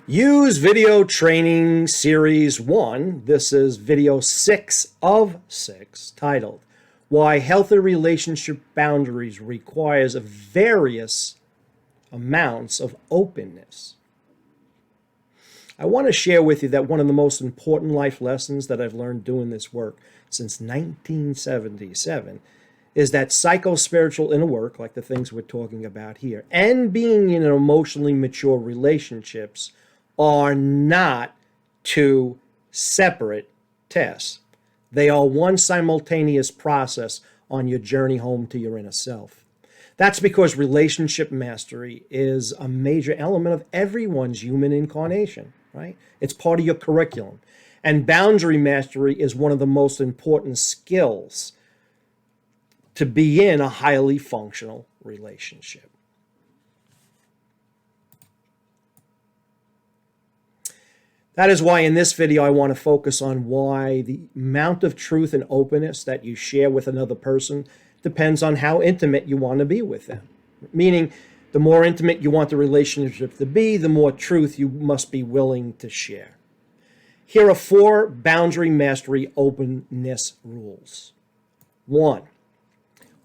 Use Video Training Series 1. This is video 6 of 6, titled Why Healthy Relationship Boundaries Requires Various Amounts of Openness. I want to share with you that one of the most important life lessons that I've learned doing this work since 1977 is that psycho-spiritual inner work, like the things we're talking about here, and being in emotionally mature relationships are not two separate tests. They are one simultaneous process on your journey home to your inner self. That's because relationship mastery is a major element of everyone's human incarnation, right? It's part of your curriculum. And boundary mastery is one of the most important skills to be in a highly functional relationship. That is why in this video I want to focus on why the amount of truth and openness that you share with another person depends on how intimate you want to be with them. Meaning, the more intimate you want the relationship to be, the more truth you must be willing to share. Here are 4 boundary mastery openness rules. 1.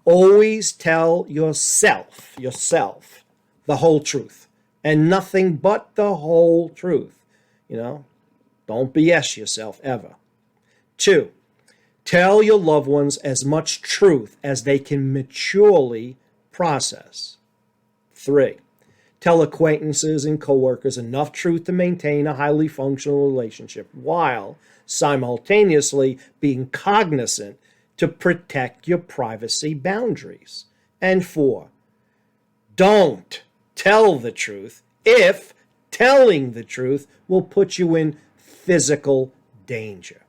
Always tell yourself, the whole truth, and nothing but the whole truth. Don't BS yourself ever. 2, tell your loved ones as much truth as they can maturely process. 3, tell acquaintances and coworkers enough truth to maintain a highly functional relationship while simultaneously being cognizant to protect your privacy boundaries. And 4, don't tell the truth if telling the truth will put you in physical danger.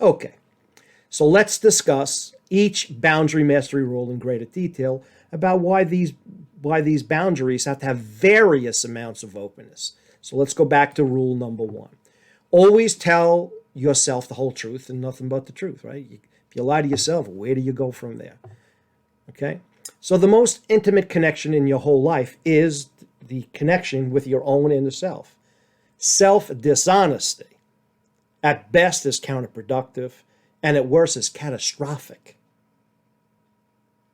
Okay, so let's discuss each boundary mastery rule in greater detail about why these boundaries have to have various amounts of openness. So let's go back to rule number 1. Always tell yourself the whole truth and nothing but the truth, right? If you lie to yourself, where do you go from there? Okay, so the most intimate connection in your whole life is the connection with your own inner self. Self-dishonesty, at best, is counterproductive, and at worst is catastrophic.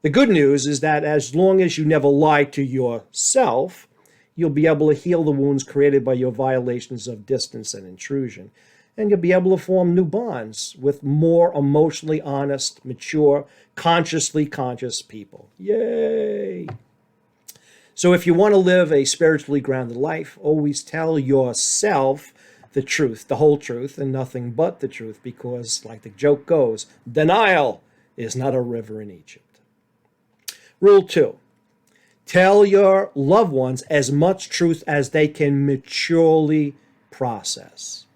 The good news is that as long as you never lie to yourself, you'll be able to heal the wounds created by your violations of distance and intrusion, and you'll be able to form new bonds with more emotionally honest, mature, consciously conscious people. Yay! So if you want to live a spiritually grounded life, always tell yourself the truth, the whole truth, and nothing but the truth, because, like the joke goes, denial is not a river in Egypt. Rule 2, tell your loved ones as much truth as they can maturely process.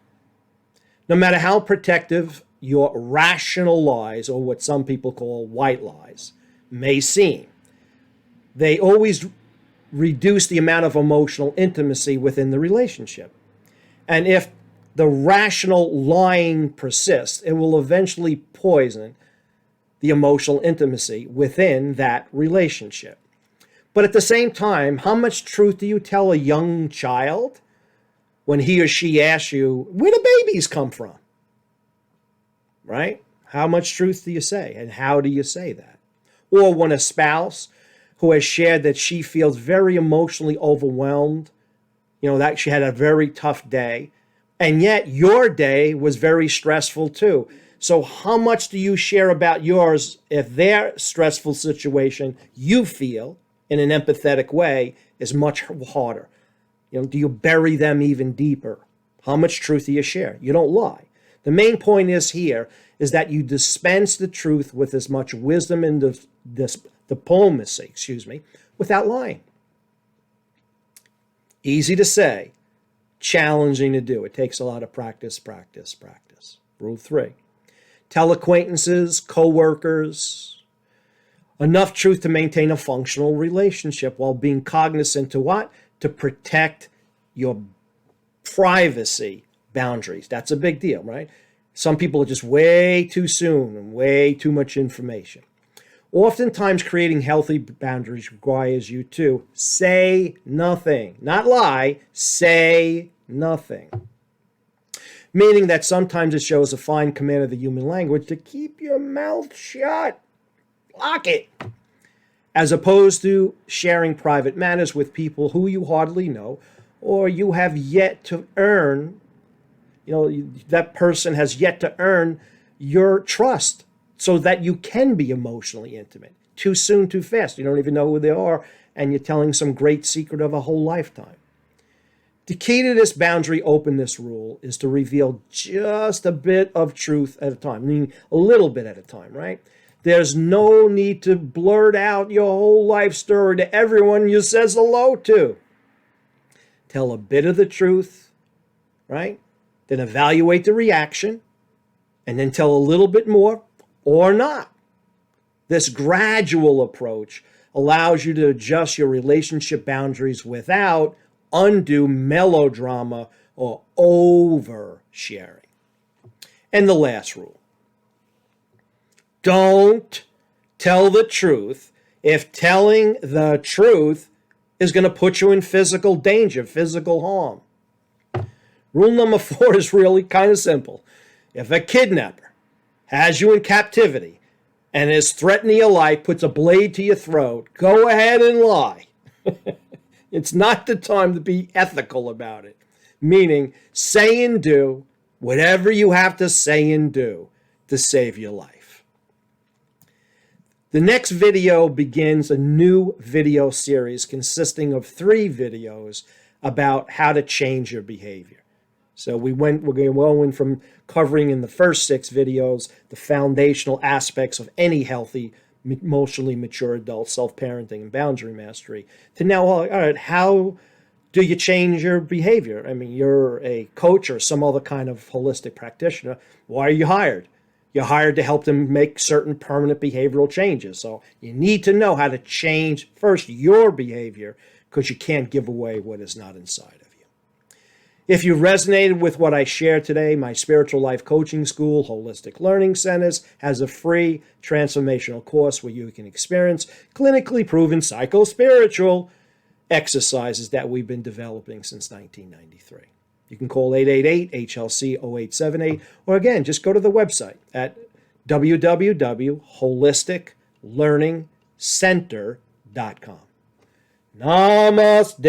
No matter how protective your rational lies, or what some people call white lies, may seem, they always reduce the amount of emotional intimacy within the relationship. And if the rational lying persists, it will eventually poison the emotional intimacy within that relationship. But at the same time, how much truth do you tell a young child when he or she asks you, where do babies come from? Right? How much truth do you say? And how do you say that? Or when a spouse who has shared that she feels very emotionally overwhelmed, that she had a very tough day, and yet your day was very stressful too. So how much do you share about yours if their stressful situation you feel in an empathetic way is much harder? Do you bury them even deeper? How much truth do you share? You don't lie. The main point is that you dispense the truth with as much wisdom and diplomacy, without lying. Easy to say, challenging to do. It takes a lot of practice. Rule 3, tell acquaintances, co-workers, enough truth to maintain a functional relationship while being cognizant to what? To protect your privacy boundaries. That's a big deal, right? Some people are just way too soon and way too much information. Oftentimes, creating healthy boundaries requires you to say nothing, not lie, say Nothing. Meaning that sometimes it shows a fine command of the human language to keep your mouth shut. Lock it. As opposed to sharing private matters with people who you hardly know or you have yet to earn, that person has yet to earn your trust so that you can be emotionally intimate. Too soon, too fast. You don't even know who they are, and you're telling some great secret of a whole lifetime. The key to this boundary openness rule is to reveal just a bit of truth at a time, meaning a little bit at a time, right? There's no need to blurt out your whole life story to everyone you says hello to. Tell a bit of the truth, right? Then evaluate the reaction, and then tell a little bit more or not. This gradual approach allows you to adjust your relationship boundaries without undue melodrama or oversharing. And the last rule: don't tell the truth if telling the truth is going to put you in physical danger, physical harm. Rule number 4 is really kind of simple. If a kidnapper has you in captivity and is threatening your life, puts a blade to your throat, go ahead and lie. It's not the time to be ethical about it. Meaning, say and do whatever you have to say and do to save your life. The next video begins a new video series consisting of 3 videos about how to change your behavior. So we're going from covering in the first 6 videos the foundational aspects of any healthy, emotionally mature adult, self-parenting, and boundary mastery, to now, all right, how do you change your behavior? I mean, you're a coach or some other kind of holistic practitioner. Why are you hired? You're hired to help them make certain permanent behavioral changes. So you need to know how to change first your behavior, because you can't give away what is not inside of you. If you resonated with what I shared today, my Spiritual Life Coaching School, Holistic Learning Centers, has a free transformational course where you can experience clinically proven psycho-spiritual exercises that we've been developing since 1993. You can call 888-HLC-0878, or again, just go to the website at www.holisticlearningcenter.com. Namaste.